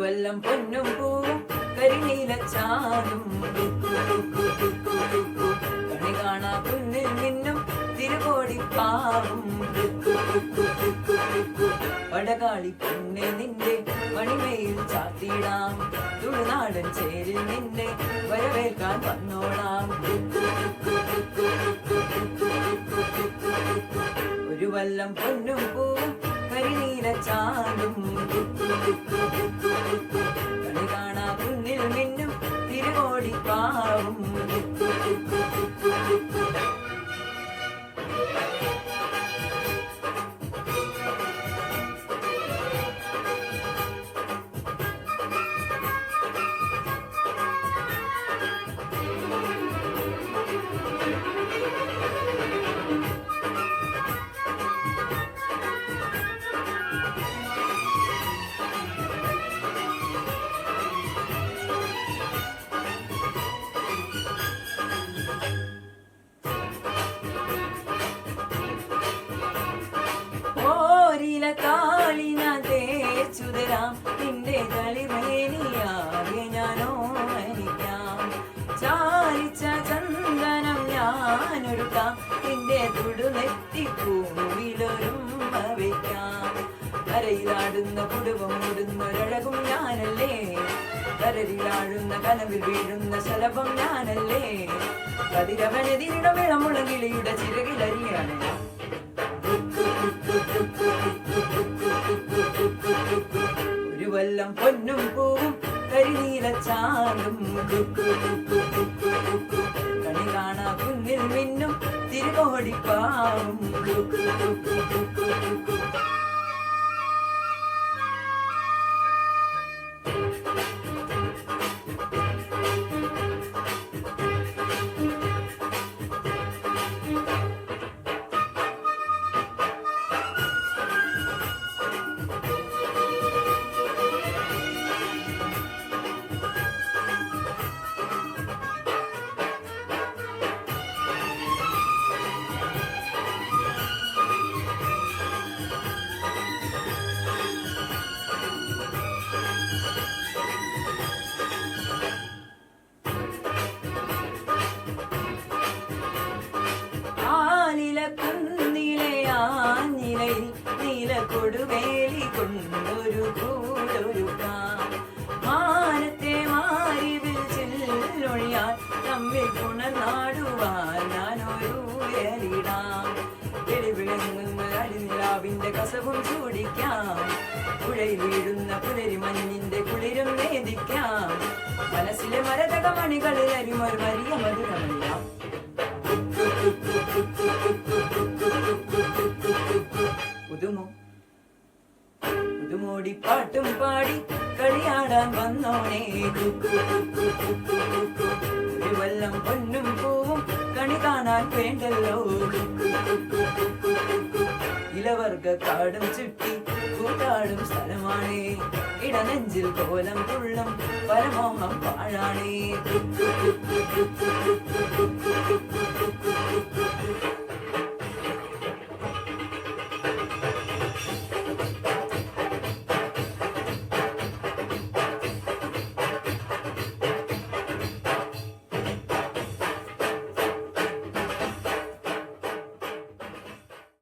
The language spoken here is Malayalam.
വല്ലം പൊന്നും പൂവും കരിനീലച്ചാലും കണി കാണാ കുന്നിൽ നിന്നും തിരുകോടിപ്പാവും പടകാളി പെണ്ണെ നിന്റെ മണിമയിൽ ചാത്തിടാം തുളുനാടൻ ചേരിൽ നിന്നെ വരവേൽക്കാൻ വന്നോളാം ഒരു വല്ലം പൊന്നും പൂവും കരിനീലച്ചാലും കണി കാണാ കുന്നിൽ നിന്നും തിരുകോടിപ്പാവും കാളിന തേച്ചുതരാം നിന്റെ കളിമേനിയാകെ ഞാനോ മരിക്കാം ചാലിച്ച ചന്ദനം ഞാനൊരുക്കാം നിന്റെ തുടുനെറ്റിപ്പൂവിലൊരുമ്മ വയ്ക്കാം കരയിലാടുന്ന കുടുംബം മൂടുന്നൊരഴകും ഞാനല്ലേ കരരിലാഴുന്ന കനവിൽ വീഴുന്ന ശലഭം ഞാനല്ലേ കതിരവനെതിരിടമിളമുള്ള കിളിയുടെ ചിറകിലരിയാണ് ഒരു വല്ലം പൊന്നും പൂവും കരിനീലച്ചാലും കണി കാണാ കുന്നിൽ മിന്നും തിരുകോടിപ്പാവും കൊടുവേലി കൊണ്ടൊരു കൂടൊരുക്കാം മാനത്തെ മാരിവിൽ ചെല്ലൊഴിയാൽ തമ്മിൽ പുണർനാടുവാൻ ഞാനൊരു എലിടാം എളിവിളങ്ങുന്ന അടിനിലാവിന്റെ കസവും ചൂടിക്കാം പുഴയിൽ വീഴുന്ന പുലരി മഞ്ഞിന്റെ കുളിരും നേദിക്കാം മനസ്സിലെ മരതക മണികളിൽ അരിമൊരു വലിയ മധുരമറിയാം പുതുമോടിപ്പാട്ടും പാടി കളിയാടാൻ വന്നോണേ ഒരു വല്ലം പൊന്നും പൂവും കണി കാണാൻ വേണ്ടല്ലോ ഇലവർഗ കാടും ചുറ്റി കൂട്ടാടും സ്ഥലമാണേ ഇടനെഞ്ചിൽ കോലം തുള്ളും പരമോഹം പാഴാണേ